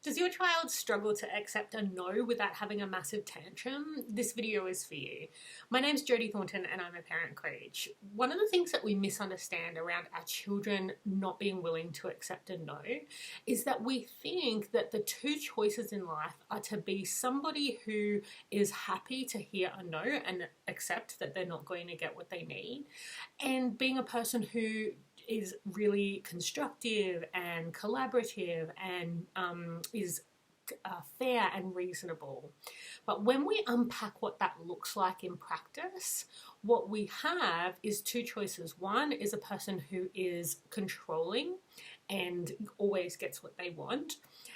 Does your child struggle to accept a no without having a massive tantrum? This video is for you. My name's Jodie Thornton and I'm a parent coach. One of the things that we misunderstand around our children not being willing to accept a no is that we think that the two choices in life are to be somebody who is happy to hear a no and accept that they're not going to get what they need, and being a person who is really constructive and collaborative and is fair and reasonable. But when we unpack what that looks like in practice, what we have is two choices. One is a person who is controlling and always gets what they want,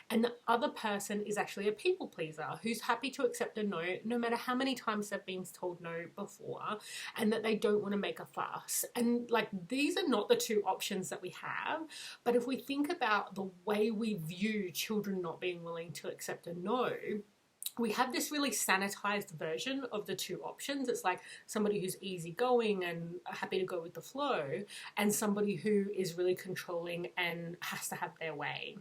and the other person is actually a people pleaser who's happy to accept a no, no matter how many times they've been told no before, and that they don't want to make a fuss. And like, these are not the two options that we have. But if we think about the way we view children not being willing to accept a no, we have this really sanitized version of the two options. It's like somebody who's easygoing and happy to go with the flow, and somebody who is really controlling and has to have their way.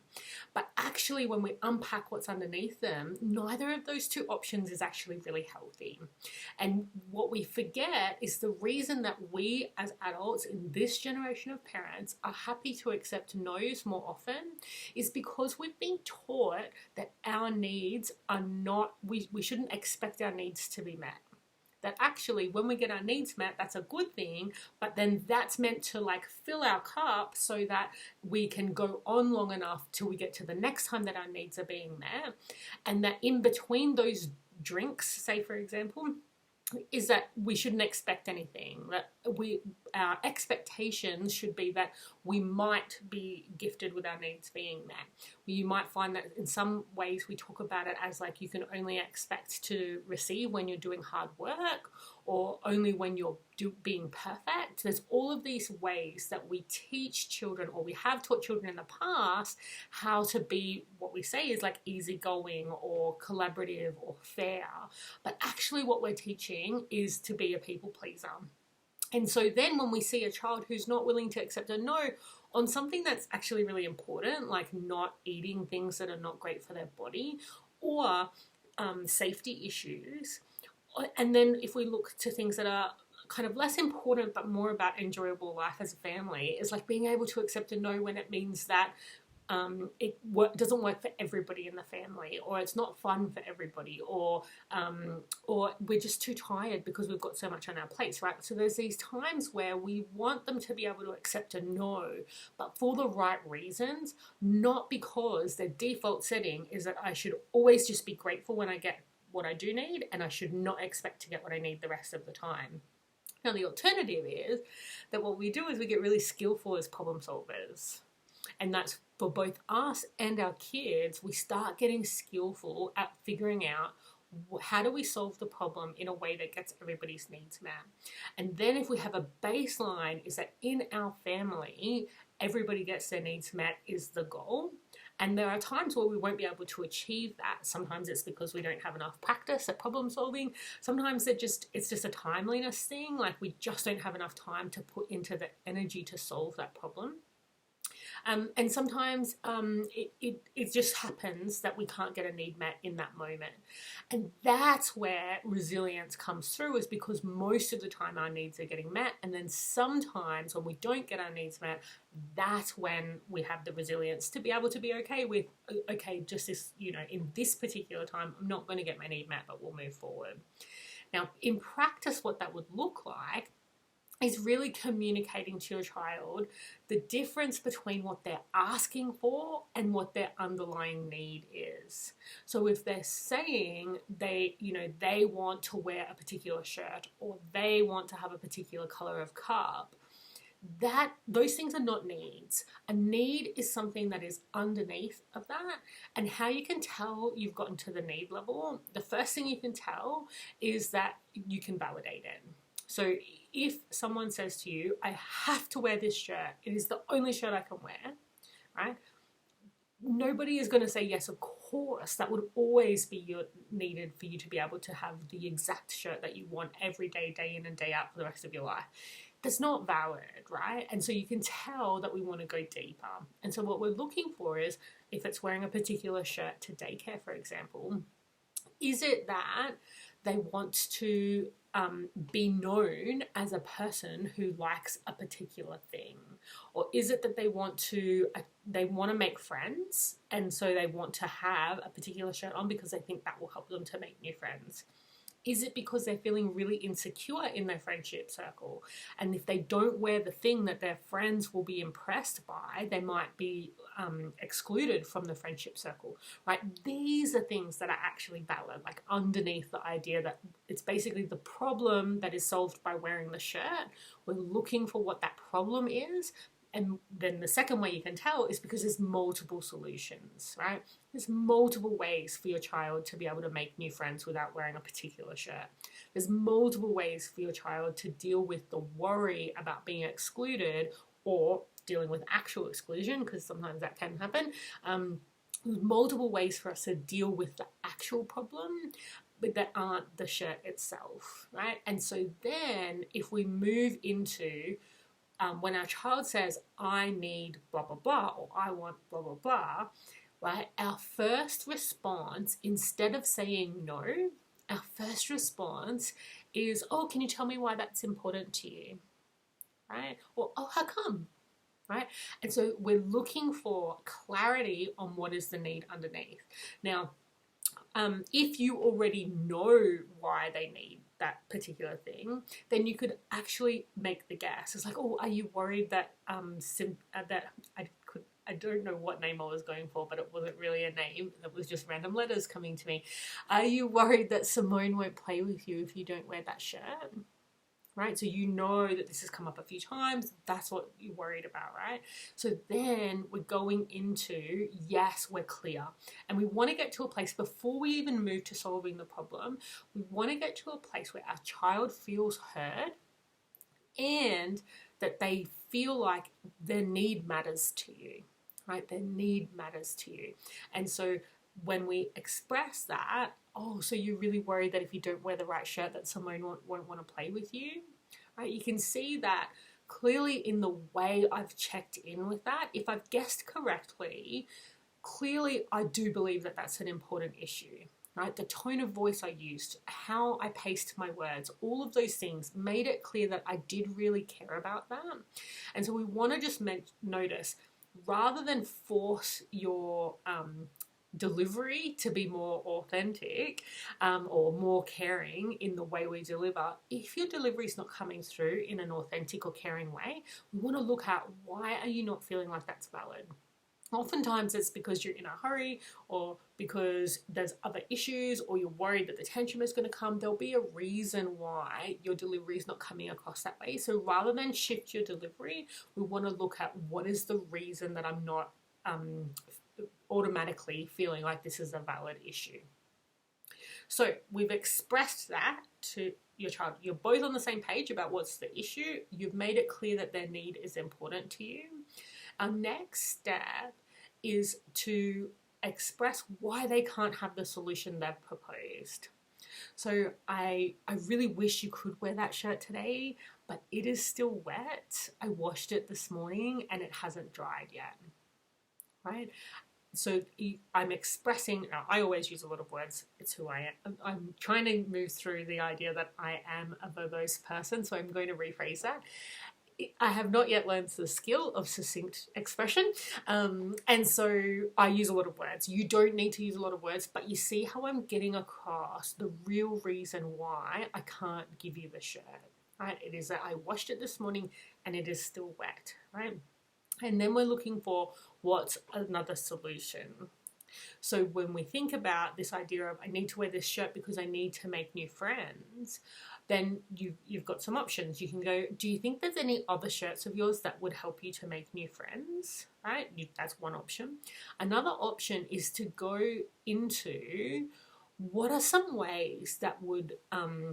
But actually, when we unpack what's underneath them, neither of those two options is actually really healthy. And what we forget is the reason that we as adults in this generation of parents are happy to accept no's more often is because we've been taught that our needs are not, we shouldn't expect our needs to be met. That actually when we get our needs met, that's a good thing, but then that's meant to like fill our cup so that we can go on long enough till we get to the next time that our needs are being met. And that in between those drinks, say for example, is that we shouldn't expect anything. That our expectations should be that we might be gifted with our needs being met. You might find that in some ways we talk about it as like you can only expect to receive when you're doing hard work, or only when you're being perfect. There's all of these ways that we teach children, or we have taught children in the past, how to be what we say is like easygoing or collaborative or fair. But actually what we're teaching is to be a people pleaser. And so then when we see a child who's not willing to accept a no on something that's actually really important, like not eating things that are not great for their body, or safety issues, and then if we look to things that are kind of less important but more about enjoyable life as a family, is like being able to accept a no when it means that it doesn't work for everybody in the family, or it's not fun for everybody, or we're just too tired because we've got so much on our plates, right? So there's these times where we want them to be able to accept a no, but for the right reasons, not because their default setting is that I should always just be grateful when I get what I do need, and I should not expect to get what I need the rest of the time. Now the alternative is that what we do is we get really skillful as problem solvers. And that's for both us and our kids. We start getting skillful at figuring out how do we solve the problem in a way that gets everybody's needs met. And then if we have a baseline is that in our family, everybody gets their needs met is the goal. And there are times where we won't be able to achieve that. Sometimes it's because we don't have enough practice at problem solving. Sometimes it's just a timeliness thing. Like we just don't have enough time to put into the energy to solve that problem. And sometimes it just happens that we can't get a need met in that moment. And that's where resilience comes through, is because most of the time our needs are getting met. And then sometimes when we don't get our needs met, that's when we have the resilience to be able to be okay with, okay, just this, in this particular time, I'm not going to get my need met, but we'll move forward. Now, in practice, what that would look like is really communicating to your child the difference between what they're asking for and what their underlying need is. So if they're saying they want to wear a particular shirt, or they want to have a particular color of cup, those things are not needs. A need is something that is underneath of that. And how you can tell you've gotten to the need level, the first thing you can tell is that you can validate it. So if someone says to you, I have to wear this shirt, it is the only shirt I can wear, right? Nobody is going to say, yes, of course, that would always be needed for you to be able to have the exact shirt that you want every day, day in and day out for the rest of your life. That's not valid, right? And so you can tell that we want to go deeper. And so what we're looking for is, if it's wearing a particular shirt to daycare, for example, is it that they want to be known as a person who likes a particular thing? Or is it that they want to make friends, and so they want to have a particular shirt on because they think that will help them to make new friends? Is it because they're feeling really insecure in their friendship circle? And if they don't wear the thing that their friends will be impressed by, they might be excluded from the friendship circle, right? These are things that are actually valid, like underneath the idea that it's basically the problem that is solved by wearing the shirt. We're looking for what that problem is. And then the second way you can tell is because there's multiple solutions, right? There's multiple ways for your child to be able to make new friends without wearing a particular shirt. There's multiple ways for your child to deal with the worry about being excluded or dealing with actual exclusion, because sometimes that can happen. There's multiple ways for us to deal with the actual problem, but that aren't the shirt itself, right? And so then if we move into when our child says, I need blah, blah, blah, or I want blah, blah, blah, right, our first response, instead of saying no, our first response is, oh, can you tell me why that's important to you, right? Or, oh, how come, right? And so we're looking for clarity on what is the need underneath. Now, if you already know why they need that particular thing, then you could actually make the guess. It's like, oh, are you worried that I don't know what name I was going for, but it wasn't really a name. It was just random letters coming to me. Are you worried that Simone won't play with you if you don't wear that shirt? Right? So you know that this has come up a few times. That's what you're worried about, right? So then we're going into, yes, we're clear. And we want to get to a place before we even move to solving the problem. We want to get to a place where our child feels heard and that they feel like their need matters to you, right? Their need matters to you. And so when we express that, oh, so you're really worried that if you don't wear the right shirt that someone won't want to play with you, right? You can see that clearly in the way I've checked in with that. If I've guessed correctly, clearly I do believe that that's an important issue, right? The tone of voice I used, how I paced my words, all of those things made it clear that I did really care about that. And so we want to just notice, rather than force your delivery to be more authentic or more caring in the way we deliver, if your delivery is not coming through in an authentic or caring way, we want to look at, why are you not feeling like that's valid? Oftentimes it's because you're in a hurry, or because there's other issues, or you're worried that the tantrum is going to come. There'll be a reason why your delivery is not coming across that way. So rather than shift your delivery, we want to look at, what is the reason that I'm not automatically feeling like this is a valid issue. So we've expressed that to your child. You're both on the same page about what's the issue. You've made it clear that their need is important to you. Our next step is to express why they can't have the solution they've proposed. So I really wish you could wear that shirt today, but it is still wet. I washed it this morning and it hasn't dried yet, right? So I'm expressing, I always use a lot of words, it's who I am. I'm trying to move through the idea that I am a verbose person, so I'm going to rephrase that. I have not yet learned the skill of succinct expression, and so I use a lot of words. You don't need to use a lot of words, but you see how I'm getting across the real reason why I can't give you the shirt, right? It is that I washed it this morning and it is still wet, right? And then we're looking for, what's another solution? So when we think about this idea of, I need to wear this shirt because I need to make new friends, then you've got some options. You can go, do you think there's any other shirts of yours that would help you to make new friends, right? That's one option. Another option is to go into, what are some ways that would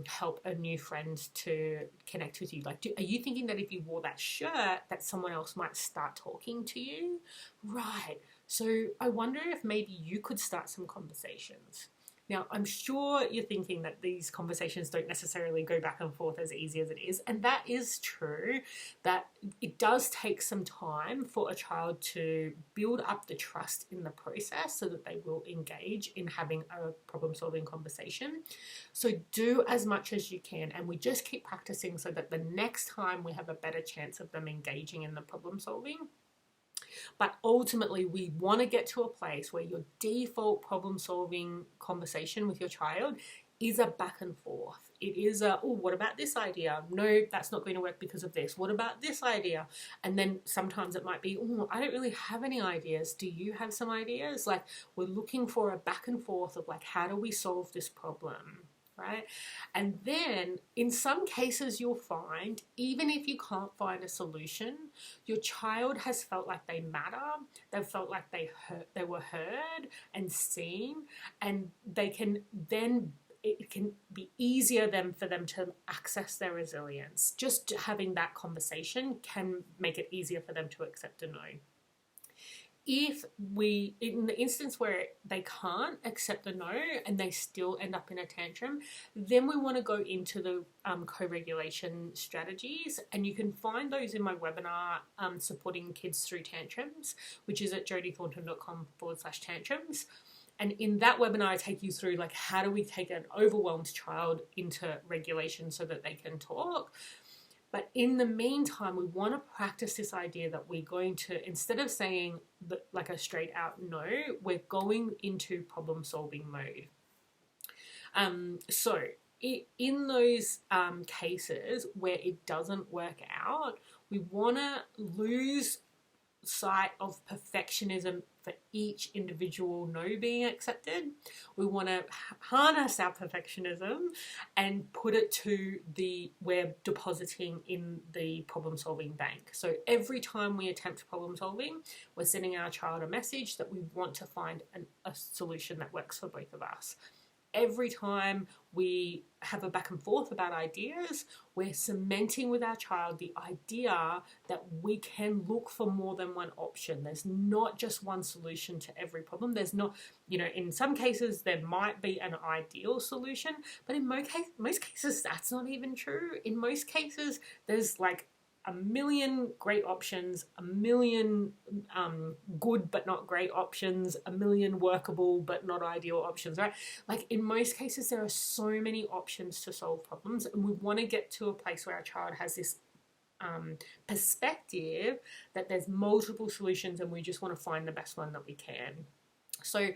help a new friend to connect with you? Like, are you thinking that if you wore that shirt that someone else might start talking to you? Right. So I wonder if maybe you could start some conversations. Now, I'm sure you're thinking that these conversations don't necessarily go back and forth as easy as it is, and that is true, that it does take some time for a child to build up the trust in the process so that they will engage in having a problem-solving conversation. So do as much as you can, and we just keep practicing so that the next time we have a better chance of them engaging in the problem-solving. But ultimately, we want to get to a place where your default problem-solving conversation with your child is a back and forth. It is a, oh, what about this idea? No, that's not going to work because of this. What about this idea? And then sometimes it might be, oh, I don't really have any ideas. Do you have some ideas? Like, we're looking for a back and forth of like, how do we solve this problem? Right? And then in some cases you'll find, even if you can't find a solution, your child has felt like they matter, they've felt like they were heard and seen, and they can then, it can be easier then for them to access their resilience. Just having that conversation can make it easier for them to accept a no. If we, in the instance where they can't accept a no and they still end up in a tantrum, then we want to go into the co-regulation strategies, and you can find those in my webinar, Supporting Kids Through Tantrums, which is at jodythornton.com/tantrums. And in that webinar, I take you through like, how do we take an overwhelmed child into regulation so that they can talk. But in the meantime, we want to practice this idea that we're going to, instead of saying like a straight out no, we're going into problem solving mode. So in those cases where it doesn't work out, we want to lose sight of perfectionism for each individual no being accepted. We want to harness our perfectionism and put it to we're depositing in the problem solving bank. So every time we attempt problem solving, we're sending our child a message that we want to find a solution that works for both of us. Every time we have a back and forth about ideas, we're cementing with our child the idea that we can look for more than one option. There's not just one solution to every problem. There's not, in some cases there might be an ideal solution, but in most cases that's not even true. In most cases, there's like a million great options, a million good but not great options, a million workable but not ideal options, right? Like in most cases, there are so many options to solve problems, and we want to get to a place where our child has this perspective that there's multiple solutions and we just want to find the best one that we can. So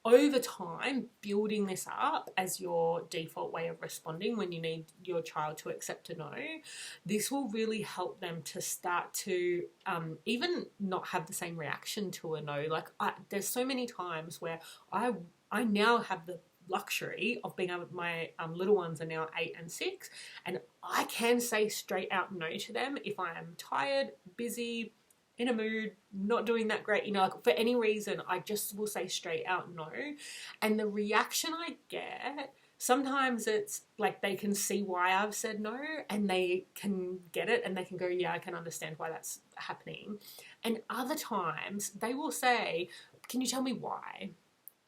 over time, building this up as your default way of responding when you need your child to accept a no, this will really help them to start to even not have the same reaction to a no. Like there's so many times where I now have the luxury of being able, my little ones are now 8 and 6, and I can say straight out no to them if I am tired, busy, in a mood, not doing that great, like for any reason, I just will say straight out no. And the reaction I get, sometimes it's like they can see why I've said no and they can get it and they can go, yeah, I can understand why that's happening. And other times they will say, can you tell me why?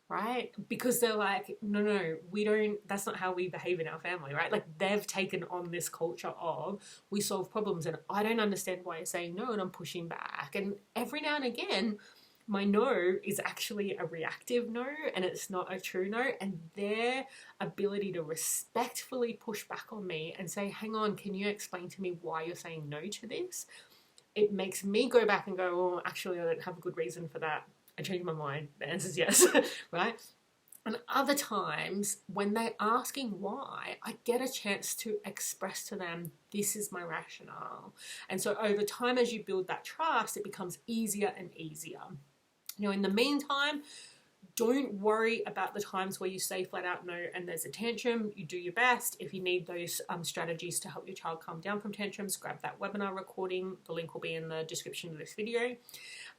Right? Because they're like, no, we don't, that's not how we behave in our family, right? Like they've taken on this culture of we solve problems and I don't understand why you're saying no and I'm pushing back. And every now and again, my no is actually a reactive no and it's not a true no. And their ability to respectfully push back on me and say, hang on, can you explain to me why you're saying no to this? It makes me go back and go, oh, actually, I don't have a good reason for that. I changed my mind. The answer is yes, right? And other times when they're asking why, I get a chance to express to them, this is my rationale. And so over time, as you build that trust, it becomes easier and easier. In the meantime, don't worry about the times where you say flat out no and there's a tantrum. You do your best. If you need those strategies to help your child calm down from tantrums, grab that webinar recording. The link will be in the description of this video.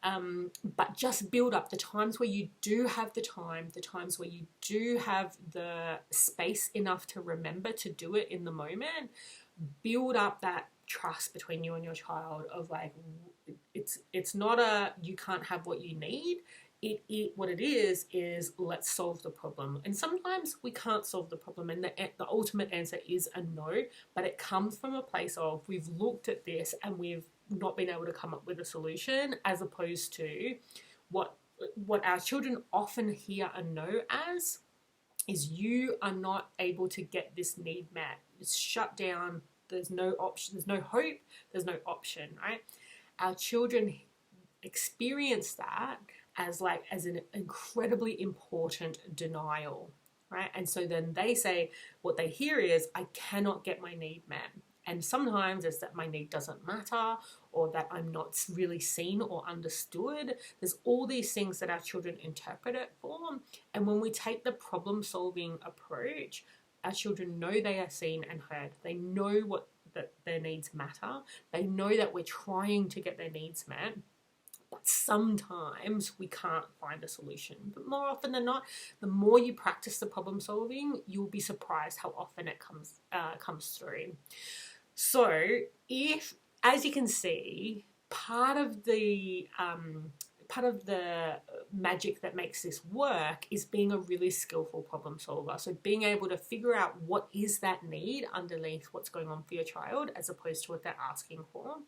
But just build up the times where you do have the time, the times where you do have the space enough to remember to do it in the moment. Build up that trust between you and your child of like, it's not a you can't have what you need. what it is let's solve the problem. And sometimes we can't solve the problem, and the ultimate answer is a no, but it comes from a place of we've looked at this and we've not been able to come up with a solution, as opposed to what our children often hear a no as is you are not able to get this need met. It's shut down. There's no option. There's no hope. There's no option, right? Our children experience that as an incredibly important denial, right? And so then they say, what they hear is, I cannot get my need met. And sometimes it's that my need doesn't matter, or that I'm not really seen or understood. There's all these things that our children interpret it for. And when we take the problem-solving approach, our children know they are seen and heard. They know that their needs matter. They know that we're trying to get their needs met. But sometimes we can't find a solution. But more often than not, the more you practice the problem solving, you'll be surprised how often it comes through. So if, as you can see, part of the magic that makes this work is being a really skillful problem solver. So being able to figure out what is that need underneath what's going on for your child, as opposed to what they're asking for.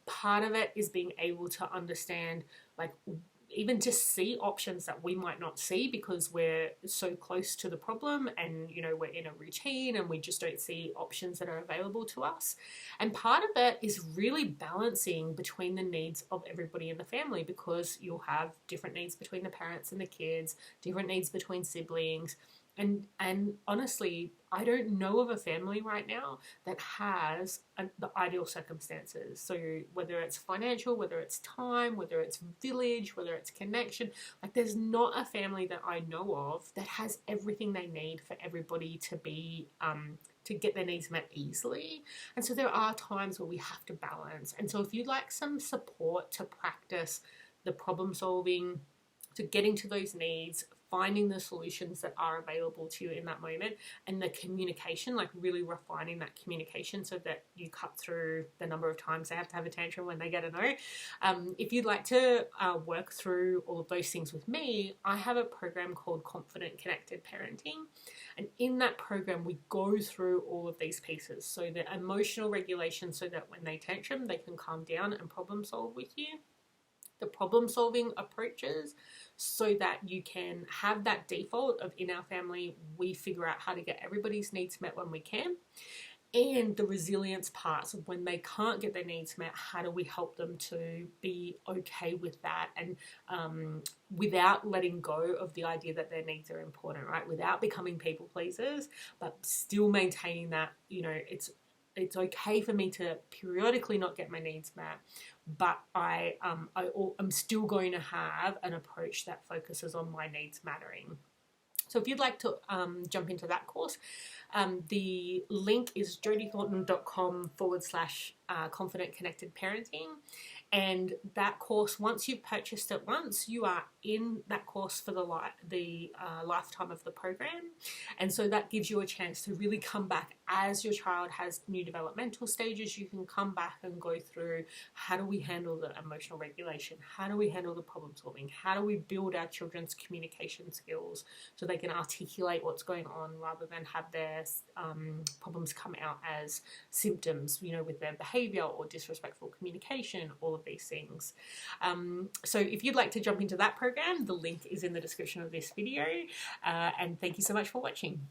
Part of it is being able to understand, even just see options that we might not see because we're so close to the problem, and we're in a routine and we just don't see options that are available to us. And part of it is really balancing between the needs of everybody in the family, because you'll have different needs between the parents and the kids, different needs between siblings. And honestly, I don't know of a family right now that has the ideal circumstances. So whether it's financial, whether it's time, whether it's village, whether it's connection, there's not a family that I know of that has everything they need for everybody to be to get their needs met easily. And so there are times where we have to balance. And so if you'd like some support to practice the problem solving, to getting to those needs, finding the solutions that are available to you in that moment, and the communication, really refining that communication so that you cut through the number of times they have to have a tantrum when they get a no. If you'd like to work through all of those things with me, I have a program called Confident Connected Parenting. And in that program, we go through all of these pieces. So the emotional regulation, so that when they tantrum, they can calm down and problem solve with you. The problem solving approaches, so that you can have that default of, in our family, we figure out how to get everybody's needs met when we can. And the resilience parts of when they can't get their needs met, how do we help them to be okay with that, and without letting go of the idea that their needs are important, right? Without becoming people pleasers, but still maintaining that, it's okay for me to periodically not get my needs met, but I'm still going to have an approach that focuses on my needs mattering. So if you'd like to jump into that course, the link is jodithornton.com/confident connected parenting. And that course, once you've purchased it once, you are in that course for the lifetime of the program. And so that gives you a chance to really come back as your child has new developmental stages. You can come back and go through, how do we handle the emotional regulation? How do we handle the problem solving? How do we build our children's communication skills so they can articulate what's going on, rather than have their problems come out as symptoms, with their behavior or disrespectful communication, all of these things. So if you'd like to jump into that program, the link is in the description of this video. And thank you so much for watching.